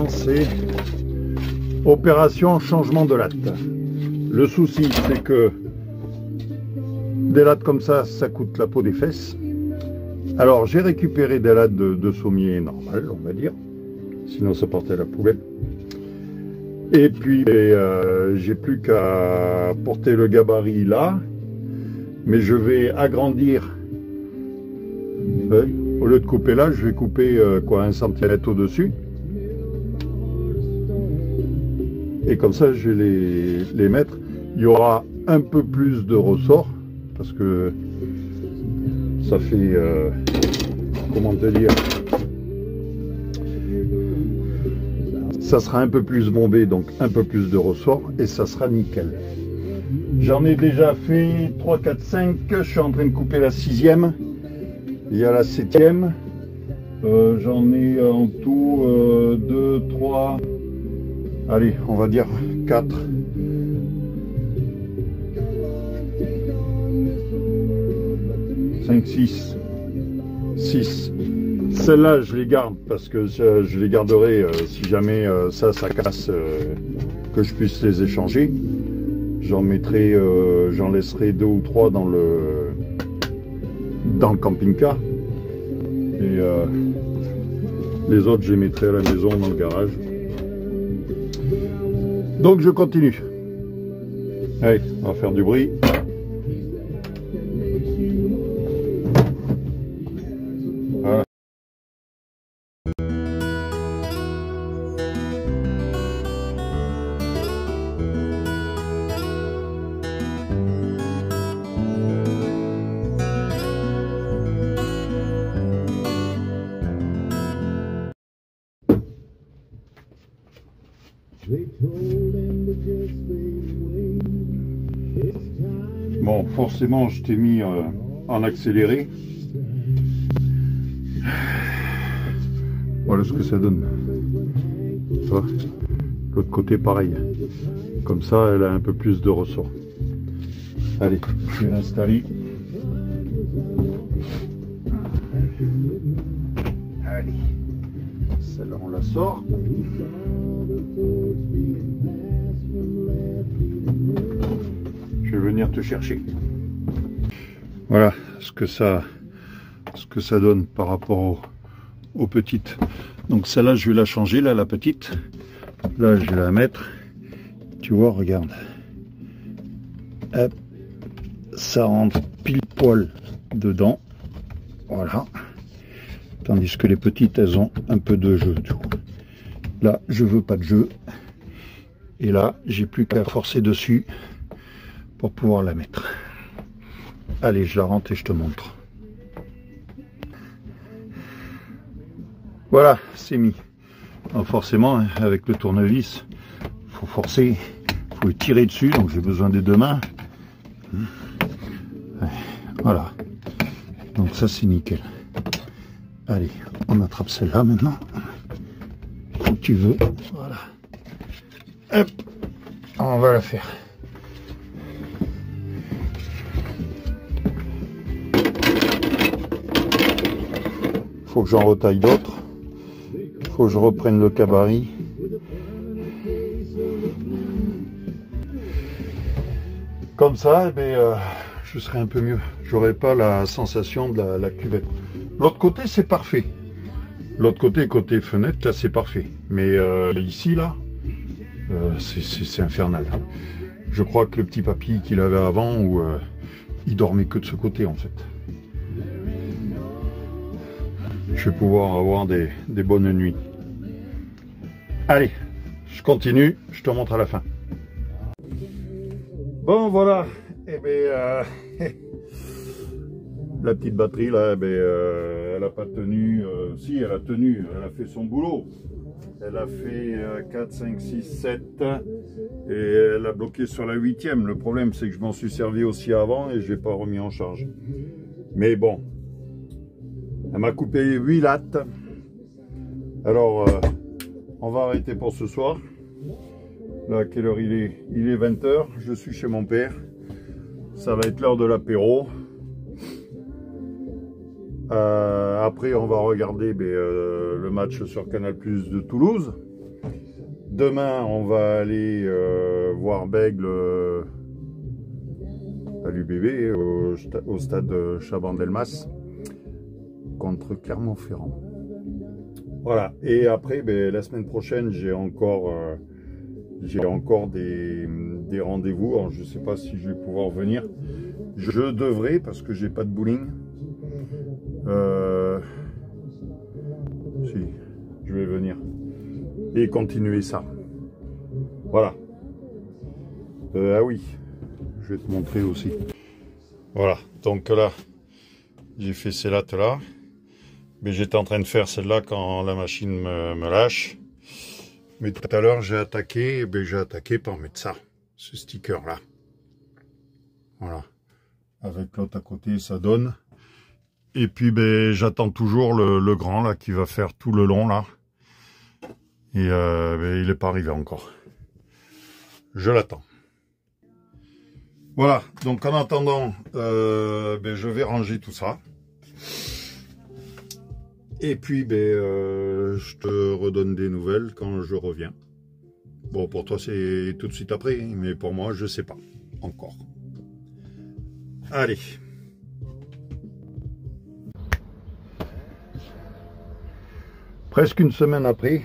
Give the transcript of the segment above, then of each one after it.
maintenant, c'est opération changement de latte. Le souci, c'est que des lattes comme ça, ça coûte la peau des fesses. Alors, j'ai récupéré des lattes de sommier normal, on va dire. Sinon, ça partait à la poubelle. Et puis, j'ai plus qu'à porter le gabarit là. Mais je vais agrandir. Au lieu de couper là, je vais couper 1 cm au-dessus. Et comme ça, je vais les mettre. Il y aura un peu plus de ressort. Parce que ça fait, comment te dire, ça sera un peu plus bombé, donc un peu plus de ressort, et ça sera nickel. J'en ai déjà fait 3, 4, 5, je suis en train de couper la 6e, il y a la 7e, j'en ai en tout 2, 3, allez, on va dire 4. 5, 6, 6. Celles-là, je les garde parce que je les garderai si jamais ça casse, que je puisse les échanger. J'en mettrai, j'en laisserai 2 ou 3 dans le camping-car. Et les autres, je les mettrai à la maison, dans le garage. Donc, je continue. Allez, on va faire du bruit. Bon, forcément, je t'ai mis en accéléré. Voilà ce que ça donne. L'autre côté, pareil. Comme ça, elle a un peu plus de ressort. Allez, je vais l'installer. Allez, celle-là, on la sort. Je vais venir te chercher. Voilà ce que ça donne par rapport aux petites. Donc celle-là, je vais la changer, là, la petite. Là, je vais la mettre. Tu vois, regarde. Hop. Ça rentre pile poil dedans. Voilà. Tandis que les petites, elles ont un peu de jeu. Là, je veux pas de jeu. Et là, j'ai plus qu'à forcer dessus pour pouvoir la mettre. Allez, je la rentre et je te montre. Voilà, c'est mis. Alors forcément, avec le tournevis, faut forcer, faut tirer dessus, donc j'ai besoin des 2 mains. Voilà. Donc ça, c'est nickel. Allez, on attrape celle-là maintenant. Comme tu veux. Voilà. Hop, on va la faire. Faut que j'en retaille d'autres. Faut que je reprenne le gabarit. Comme ça, je serai un peu mieux. J'aurai pas la sensation de la cuvette. L'autre côté, c'est parfait. L'autre côté fenêtre, là, c'est parfait. Mais ici, là, c'est infernal. Je crois que le petit papy qu'il avait avant, il dormait que de ce côté, en fait. Je vais pouvoir avoir des bonnes nuits. Allez, je continue, je te montre à la fin. Bon, voilà. La petite batterie, là, elle n'a pas tenu. Si, elle a tenu, elle a fait son boulot. Elle a fait 4, 5, 6, 7 et elle a bloqué sur la 8e. Le problème, c'est que je m'en suis servi aussi avant et je n'ai pas remis en charge. Mais bon, elle m'a coupé 8 lattes. Alors, on va arrêter pour ce soir. Là, à quelle heure il est? Il est 20 h. Je suis chez mon père. Ça va être l'heure de l'apéro. Après, on va regarder le match sur Canal+ de Toulouse. Demain, on va aller voir Bègle à l'UBB, au stade Chaban-Delmas, contre Clermont-Ferrand. Voilà. Et après, ben, la semaine prochaine, j'ai encore des rendez-vous. Alors, je ne sais pas si je vais pouvoir venir. Je devrais, parce que j'ai pas de bowling. Si, je vais venir et continuer ça. Voilà. Ah oui, je vais te montrer aussi. Voilà, donc là, j'ai fait ces lattes là. Mais j'étais en train de faire celle-là quand la machine me lâche. Mais tout à l'heure, j'ai attaqué par mettre ça, ce sticker-là. Voilà. Avec l'autre à côté, ça donne. Et puis, ben, j'attends toujours le grand, là, qui va faire tout le long, là. Et ben, il n'est pas arrivé encore. Je l'attends. Voilà. Donc, en attendant, ben, je vais ranger tout ça. Et puis, ben, je te redonne des nouvelles quand je reviens. Bon, pour toi, c'est tout de suite après, mais pour moi, je sais pas encore. Allez. Presque une semaine après.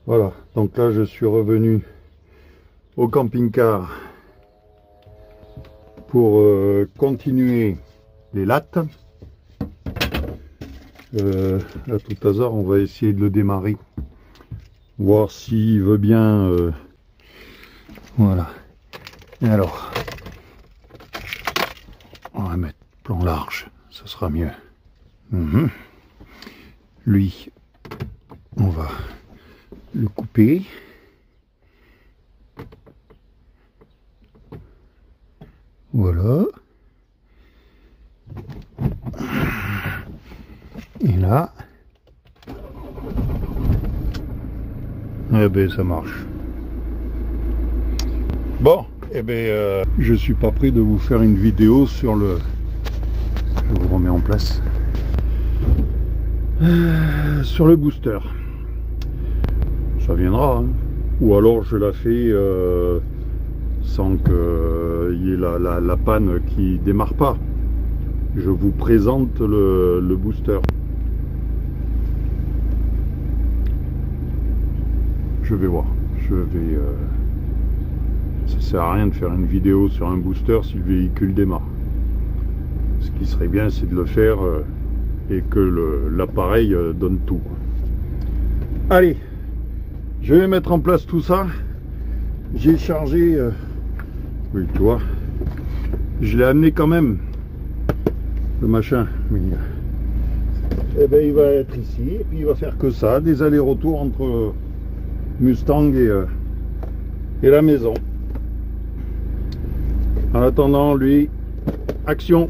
Voilà. Donc là, je suis revenu au camping-car pour continuer les lattes. À tout hasard, on va essayer de le démarrer, voir s'il veut bien. Voilà. Et alors, on va mettre plan large, ça sera mieux. Lui, on va le couper. Voilà. Et là, eh ben ça marche. Bon, eh ben je suis pas prêt de vous faire une vidéo sur le. Je vous remets en place. Sur le booster. Ça viendra, hein. Ou alors je la fais sans qu'il y ait la panne qui démarre pas. Je vous présente le booster. Je vais voir. Ça sert à rien de faire une vidéo sur un booster si le véhicule démarre. Ce qui serait bien, c'est de le faire et que l'appareil donne tout. Allez, je vais mettre en place tout ça. J'ai chargé. Oui, tu vois. Je l'ai amené quand même. Le machin. Mais, eh ben, il va être ici et puis il va faire que ça, des allers-retours entre Mustang et la maison. En attendant, lui, action.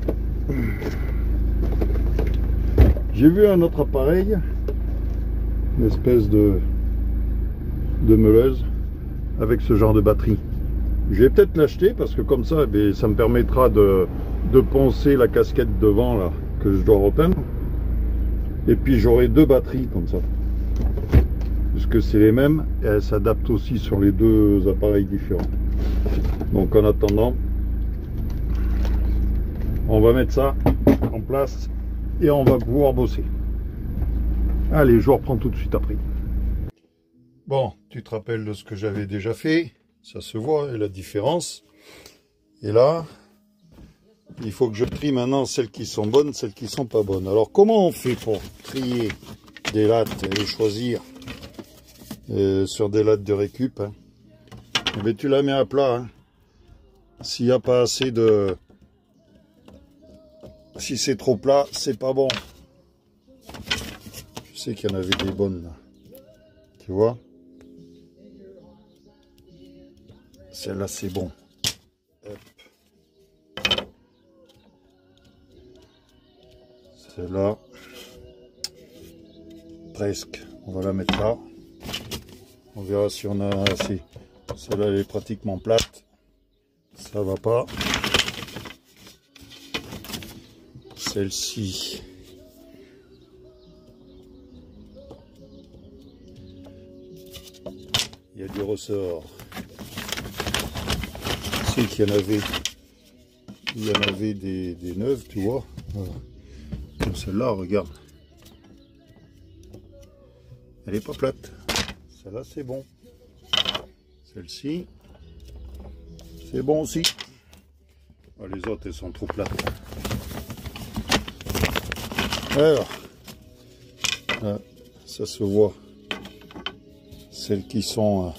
J'ai vu un autre appareil, une espèce de meuleuse avec ce genre de batterie. Je vais peut-être l'acheter parce que comme ça, eh ça me permettra de poncer la casquette devant là que je dois repeindre. Et puis j'aurai deux batteries comme ça. Puisque c'est les mêmes et elles s'adaptent aussi sur les deux appareils différents. Donc en attendant, on va mettre ça en place et on va pouvoir bosser. Allez, je vous reprends tout de suite après. Bon, tu te rappelles de ce que j'avais déjà fait, ça se voit, et la différence. Et là, il faut que je trie maintenant celles qui sont bonnes, celles qui sont pas bonnes. Alors comment on fait pour trier des lattes et les choisir sur des lattes de récup, hein? Eh bien, tu la mets à plat, hein. S'il n'y a pas assez de... Si c'est trop plat, c'est pas bon. Je sais qu'il y en avait des bonnes là. Tu vois? Celle-là, c'est bon. Celle-là, presque. On va la mettre là. On verra si on a assez. Celle-là, elle est pratiquement plate. Ça va pas. Celle-ci. y a du ressort. Je sais qu'il y en avait des neuves, tu vois. Voilà. Comme celle-là, regarde. Elle est pas plate. Celle-là, c'est bon. Celle-ci, c'est bon aussi. Ah, les autres, elles sont trop plates. Alors, là, ça se voit. Celles qui sont...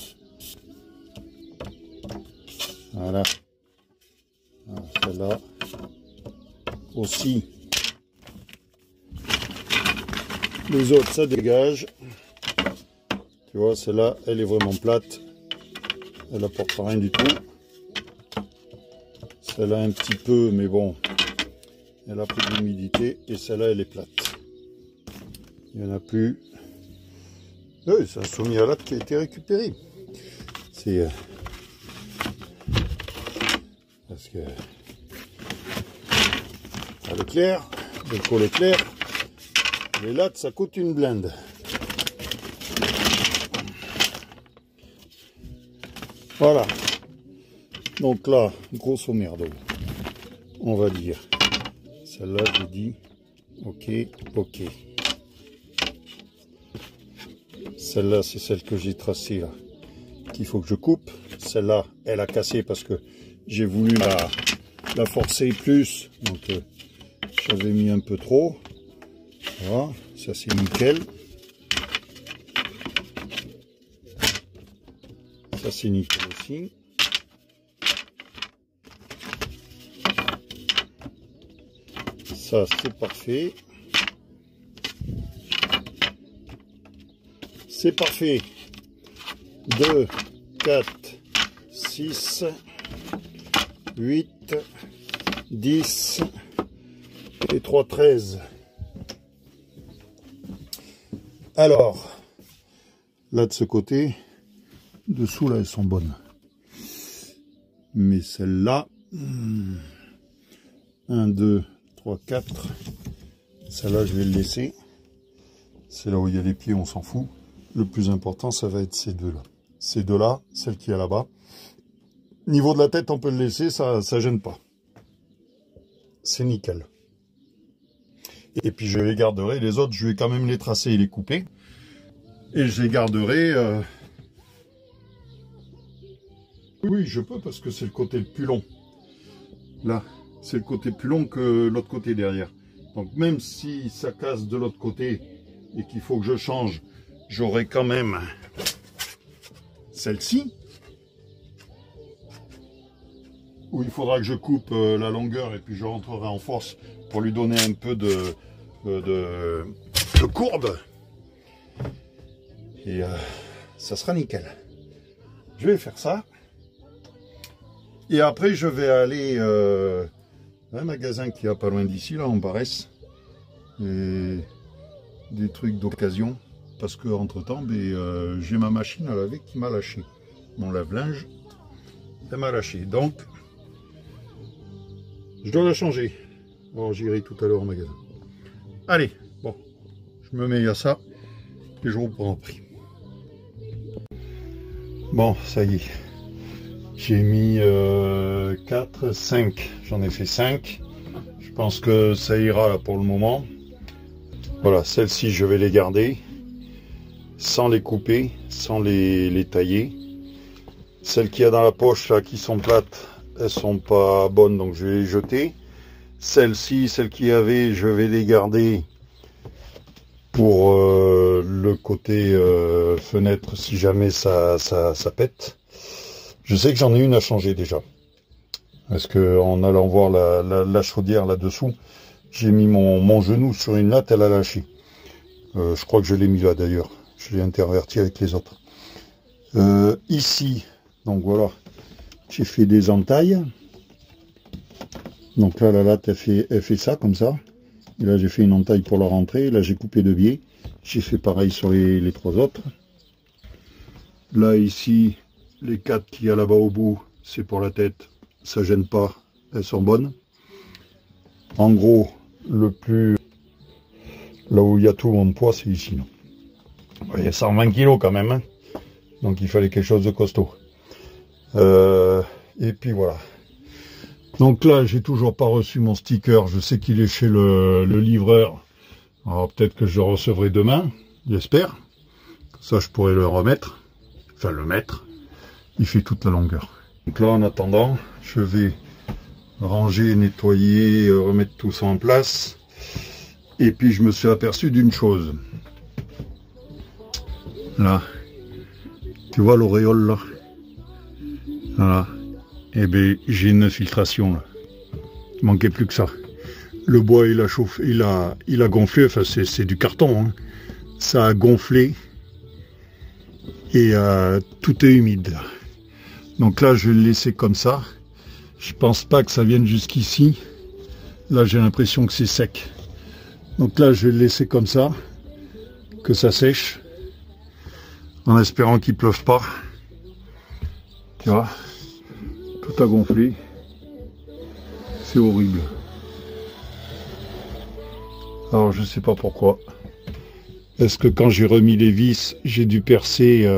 voilà. Celle-là aussi. Les autres, ça dégage. Tu vois, celle-là, elle est vraiment plate. Elle n'apporte rien du tout. Celle-là, un petit peu, mais bon, elle a pris de l'humidité. Et celle-là, elle est plate. Il n'y en a plus. Oui, c'est un semi-alate qui a été récupéré. C'est... parce que... à Leclerc, Delco Leclerc, les lattes, ça coûte une blinde. Voilà. Donc là, grosso merdo, on va dire. Celle-là, j'ai dit, ok, ok. Celle-là, c'est celle que j'ai tracée là, qu'il faut que je coupe. Celle-là, elle a cassé parce que j'ai voulu la forcer plus. Donc, j'avais mis un peu trop. Voilà, ça c'est nickel. Ça c'est nickel aussi. Ça c'est parfait. C'est parfait. 2, 4, 6, 8, 10 et 3, 13. Alors, là de ce côté, dessous là elles sont bonnes. Mais celle-là, 1, 2, 3, 4, celle-là je vais le laisser. C'est là où il y a les pieds, on s'en fout. Le plus important, ça va être ces deux-là. Ces deux-là, celle qui est là-bas. Niveau de la tête, on peut le laisser, ça gêne pas. C'est nickel. Et puis je les garderai. Les autres, je vais quand même les tracer et les couper. Et je les garderai... Oui, je peux parce que c'est le côté le plus long. Là, c'est le côté plus long que l'autre côté derrière. Donc même si ça casse de l'autre côté et qu'il faut que je change, j'aurai quand même celle-ci. Où il faudra que je coupe la longueur et puis je rentrerai en force pour lui donner un peu de courbe. Et ça sera nickel. Je vais faire ça. Et après, je vais aller à un magasin qui est pas loin d'ici, là, en Barès. Et des trucs d'occasion. Parce que entre temps, j'ai ma machine à laver qui m'a lâché. Mon lave-linge, elle m'a lâché. Donc, je dois la changer. Alors, j'irai tout à l'heure au magasin. Allez, bon, je me mets à ça et je reprends après. Bon, ça y est. J'ai mis 4, 5. J'en ai fait 5. Je pense que ça ira là pour le moment. Voilà, celles-ci, je vais les garder. Sans les couper, sans les tailler. Celles qu'il y a dans la poche, là, qui sont plates, elles sont pas bonnes, donc je vais les jeter. Celles-ci, celles qu'il y avait, je vais les garder pour le côté fenêtre, si jamais ça pète. Je sais que j'en ai une à changer déjà. Parce que en allant voir la chaudière là-dessous, j'ai mis mon genou sur une latte, elle a lâché. Je crois que je l'ai mis là d'ailleurs. Je l'ai interverti avec les autres. Ici, donc voilà, j'ai fait des entailles. Donc là, la latte, elle fait ça, comme ça. Et là, j'ai fait une entaille pour la rentrée. Là, j'ai coupé 2 biais. J'ai fait pareil sur les 3 autres. Là, ici, les 4 qu'il y a là-bas au bout, c'est pour la tête. Ça gêne pas. Elles sont bonnes. En gros, le plus... là où il y a tout mon poids, c'est ici. Il y a 120 kg quand même. Hein. Donc il fallait quelque chose de costaud. Et puis voilà. Donc là, j'ai toujours pas reçu mon sticker. Je sais qu'il est chez le livreur. Alors peut-être que je le recevrai demain, j'espère. Ça, je pourrais le remettre. Enfin, le mettre. Il fait toute la longueur. Donc là, en attendant, je vais ranger, nettoyer, remettre tout ça en place. Et puis, je me suis aperçu d'une chose. Là. Tu vois l'auréole, là? Voilà. Eh bien, j'ai une infiltration, là. Il manquait plus que ça. Le bois, il a chauffé, il a gonflé. Enfin, c'est du carton, hein. Ça a gonflé. Et tout est humide, là. Donc là, je vais le laisser comme ça. Je pense pas que ça vienne jusqu'ici. Là, j'ai l'impression que c'est sec. Donc là, je vais le laisser comme ça, que ça sèche, en espérant qu'il pleuve pas. Tu vois, tout a gonflé. C'est horrible. Alors, je sais pas pourquoi. Est-ce que quand j'ai remis les vis, j'ai dû percer...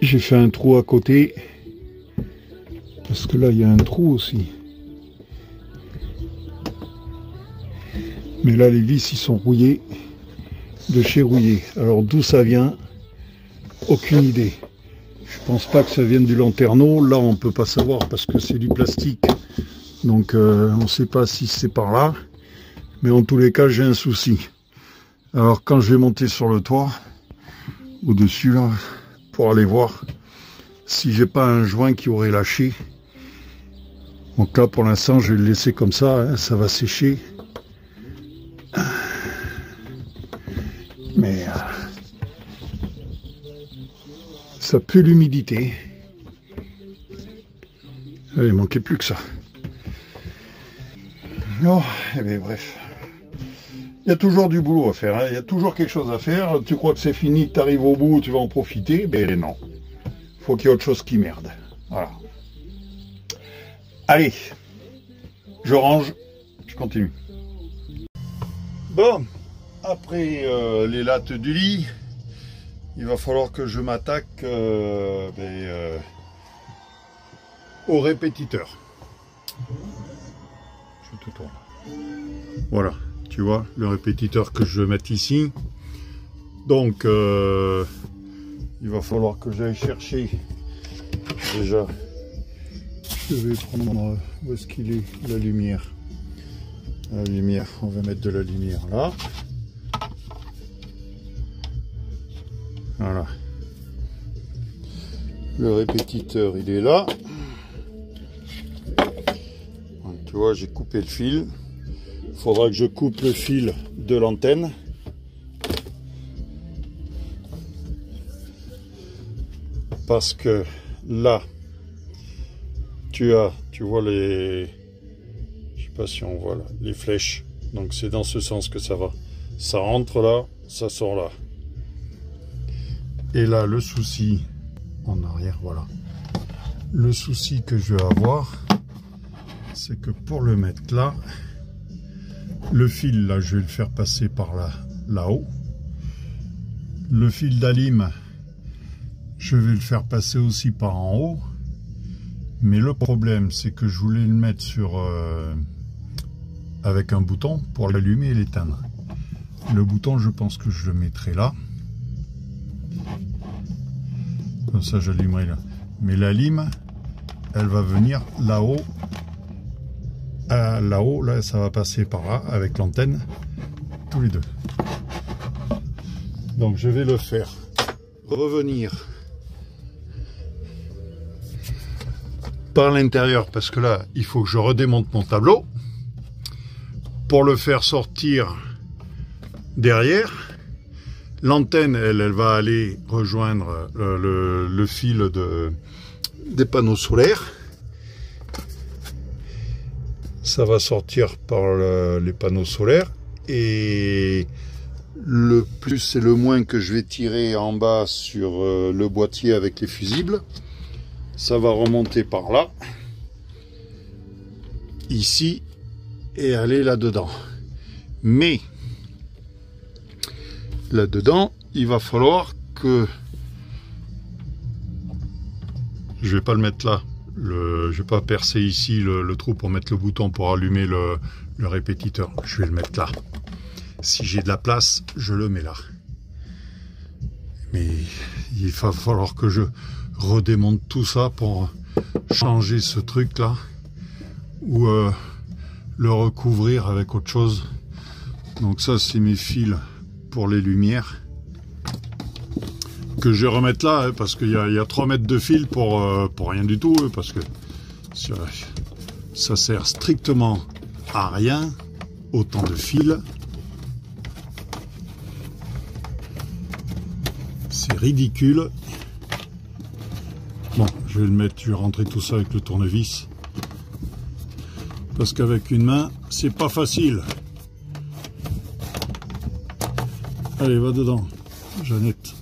J'ai fait un trou à côté. Parce que là, il y a un trou aussi. Mais là, les vis, ils sont rouillés. De chez rouillé. Alors, d'où ça vient? Aucune idée. Je pense pas que ça vienne du lanterneau. Là, on peut pas savoir parce que c'est du plastique. Donc, on sait pas si c'est par là. Mais en tous les cas, j'ai un souci. Alors, quand je vais monter sur le toit, au-dessus, là, pour aller voir si j'ai pas un joint qui aurait lâché. Donc là, pour l'instant, je vais le laisser comme ça, hein, ça va sécher. Mais ça pue l'humidité. Il manquait plus que ça. Oh, et bien bref. Il y a toujours du boulot à faire, hein. Il y a toujours quelque chose à faire. Tu crois que c'est fini, que tu arrives au bout, tu vas en profiter, ben non. Faut qu'il y ait autre chose qui merde. Voilà. Allez, je range, je continue. Bon, après les lattes du lit, il va falloir que je m'attaque au répétiteur. Je te tourne. Voilà. Tu vois, le répétiteur que je vais mettre ici. Donc, il va falloir que j'aille chercher. Déjà, je vais prendre, où est-ce qu'il est, la lumière. La lumière, on va mettre de la lumière là. Voilà. Le répétiteur, il est là. Donc, tu vois, j'ai coupé le fil. Il faudra que je coupe le fil de l'antenne. Parce que là, tu vois les... Je sais pas si on voit là, les flèches. Donc c'est dans ce sens que ça va. Ça rentre là, ça sort là. Et là, le souci, en arrière, voilà. Le souci que je vais avoir, c'est que pour le mettre là, le fil, là, je vais le faire passer par là-haut. Le fil d'alim, je vais le faire passer aussi par en haut. Mais le problème, c'est que je voulais le mettre sur avec un bouton pour l'allumer et l'éteindre. Le bouton, je pense que je le mettrai là. Comme ça, j'allumerai là. Mais la lime, elle va venir là-haut. Là-haut, là, ça va passer par là avec l'antenne, tous les deux. Donc, je vais le faire revenir par l'intérieur, parce que là, il faut que je redémonte mon tableau pour le faire sortir derrière. L'antenne, elle va aller rejoindre le fil des panneaux solaires. Ça va sortir par les panneaux solaires. Et le plus et le moins que je vais tirer en bas sur le boîtier avec les fusibles, ça va remonter par là, ici, et aller là-dedans. Mais là-dedans, il va falloir que... Je vais pas le mettre là. Je vais pas percer ici le trou pour mettre le bouton pour allumer le répétiteur. Je vais le mettre là. Si j'ai de la place, je le mets là. Mais il va falloir que je redémonte tout ça pour changer ce truc là. Ou le recouvrir avec autre chose. Donc ça, c'est mes fils pour les lumières. Que je vais remettre là, hein, parce qu'il y a 3 mètres de fil pour rien du tout, hein, parce que ça sert strictement à rien, autant de fils. C'est ridicule. Bon, je vais le mettre, je vais rentrer tout ça avec le tournevis. Parce qu'avec une main, c'est pas facile. Allez, va dedans, Jeannette.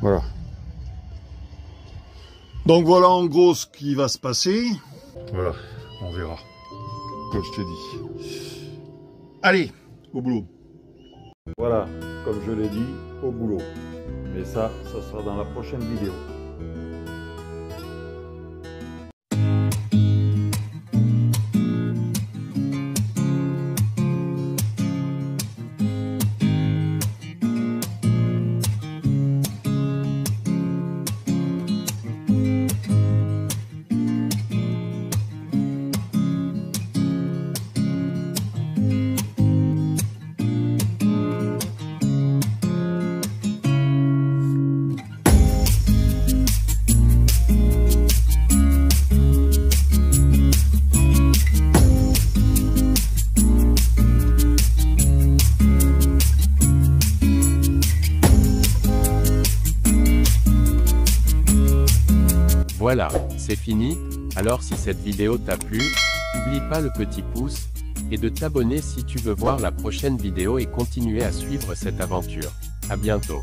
Voilà. Donc voilà en gros ce qui va se passer. Voilà, on verra. Comme je t'ai dit. Allez, au boulot. Voilà, comme je l'ai dit, au boulot. Mais ça sera dans la prochaine vidéo. Voilà, c'est fini. Alors si cette vidéo t'a plu, n'oublie pas le petit pouce, et de t'abonner si tu veux voir la prochaine vidéo et continuer à suivre cette aventure. À bientôt.